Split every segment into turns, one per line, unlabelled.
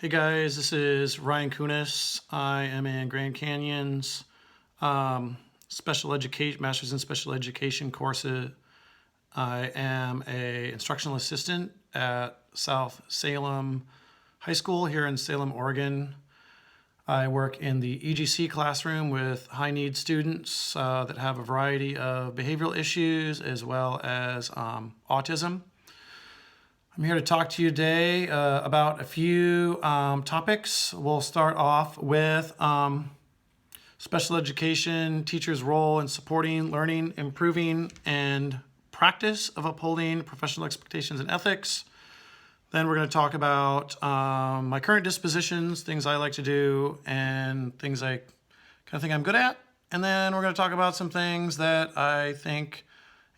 Hey guys, this is Ryan Kunis. I am in Grand Canyon's special education, Master's in Special Education courses. I am a instructional assistant at South Salem High School here in Salem, Oregon. I work in the EGC classroom with high need students that have a variety of behavioral issues as well as autism. I'm here to talk to you today about a few topics. We'll start off with special education teachers' role in supporting learning, improving, and practice of upholding professional expectations and ethics. Then we're going to talk about my current dispositions, things I like to do, and things I kind of think I'm good at. And then we're going to talk about some things that I think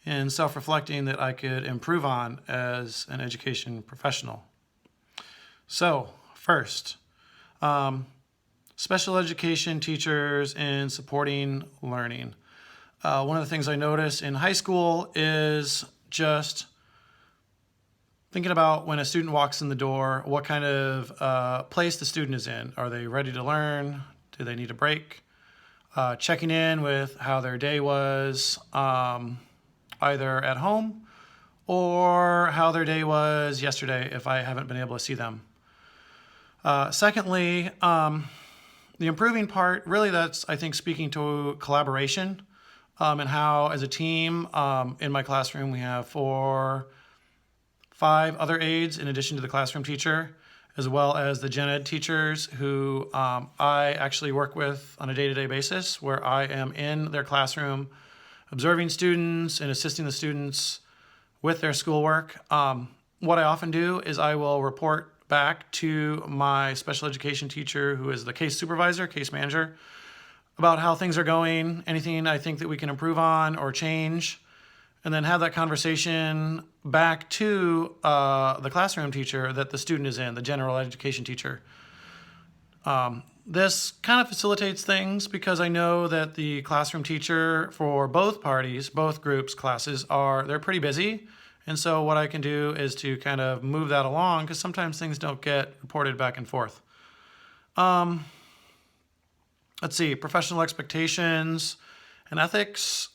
in self-reflecting that I could improve on as an education professional. So first, special education teachers in supporting learning. One of the things I notice in high school is just thinking about when a student walks in the door, what kind of place the student is in. Are they ready to learn? Do they need a break? Checking in with how their day was, either at home or how their day was yesterday if I haven't been able to see them. Secondly, the improving part, really that's, I think, speaking to collaboration and how as a team in my classroom we have 5 other aides in addition to the classroom teacher, as well as the gen ed teachers who I actually work with on a day-to-day basis where I am in their classroom observing students and assisting the students with their schoolwork. What I often do is I will report back to my special education teacher, who is the case supervisor, case manager, about how things are going, anything I think that we can improve on or change, and then have that conversation back to the classroom teacher that the student is in, the general education teacher. This kind of facilitates things because I know that the classroom teacher for both parties, both groups, classes, they're pretty busy. And so what I can do is to kind of move that along because sometimes things don't get reported back and forth. Let's see, professional expectations and ethics.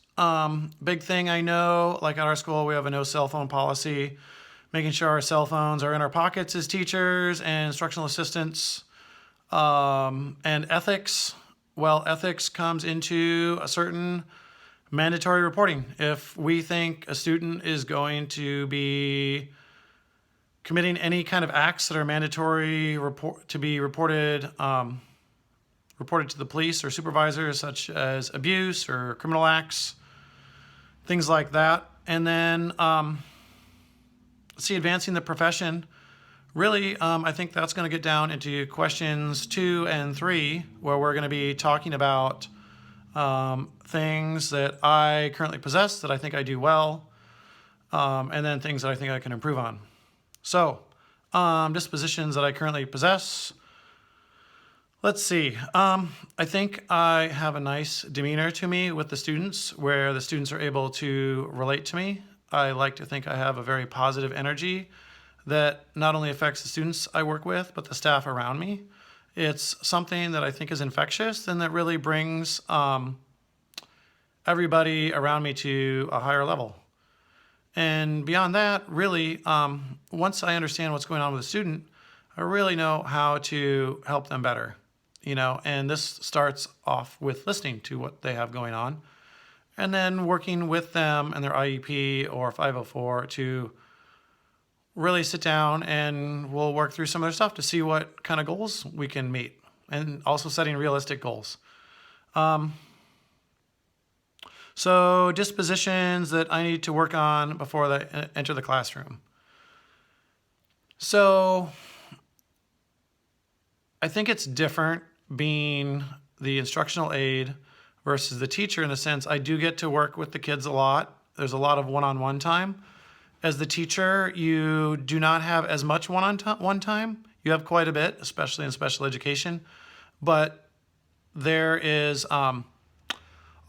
Big thing I know, like at our school, we have a no cell phone policy, making sure our cell phones are in our pockets as teachers and instructional assistants. And ethics, well, ethics comes into a certain mandatory reporting. If we think a student is going to be committing any kind of acts that are mandatory to be reported to the police or supervisors, such as abuse or criminal acts, things like that. And then, advancing the profession. Really, I think that's going to get down into questions 2 and 3, where we're going to be talking about things that I currently possess that I think I do well, and then things that I think I can improve on. So, dispositions that I currently possess. Let's see. I think I have a nice demeanor to me with the students, where the students are able to relate to me. I like to think I have a very positive energy that not only affects the students I work with, but the staff around me. It's something that I think is infectious and that really brings everybody around me to a higher level. And beyond that, really, once I understand what's going on with a student, I really know how to help them better. And this starts off with listening to what they have going on and then working with them and their IEP or 504 to really sit down and we'll work through some of their stuff to see what kind of goals we can meet and also setting realistic goals. So dispositions that I need to work on before they enter the classroom. So I think it's different being the instructional aide versus the teacher in the sense I do get to work with the kids a lot. There's a lot of one-on-one time. As the teacher, you do not have as much one-on-one time. You have quite a bit, especially in special education. But there is a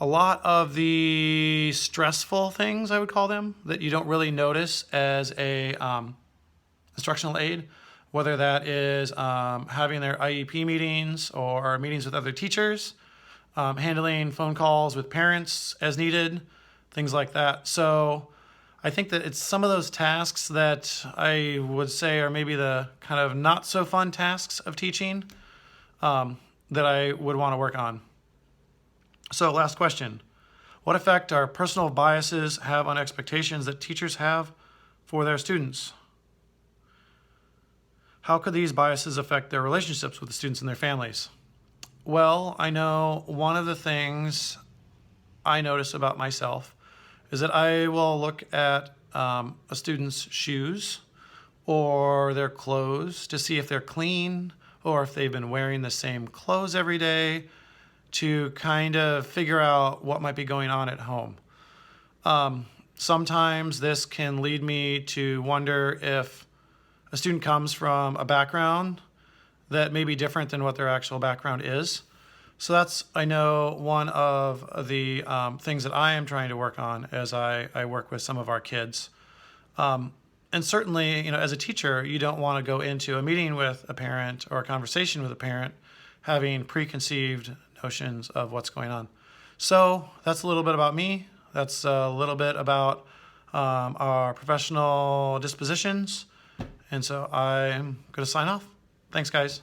lot of the stressful things, I would call them, that you don't really notice as a instructional aide. whether that is having their IEP meetings or meetings with other teachers, handling phone calls with parents as needed, things like that. So I think that it's some of those tasks that I would say are maybe the kind of not so fun tasks of teaching that I would want to work on. So last question. What effect are personal biases have on expectations that teachers have for their students? How could these biases affect their relationships with the students and their families? Well, I know one of the things I notice about myself is that I will look at a student's shoes or their clothes to see if they're clean or if they've been wearing the same clothes every day to kind of figure out what might be going on at home. Sometimes this can lead me to wonder if a student comes from a background that may be different than what their actual background is. So that's, I know, one of the things that I am trying to work on as I work with some of our kids. And certainly, you know, as a teacher, you don't want to go into a meeting with a parent or a conversation with a parent having preconceived notions of what's going on. So that's a little bit about me. That's a little bit about our professional dispositions. And so I'm going to sign off. Thanks, guys.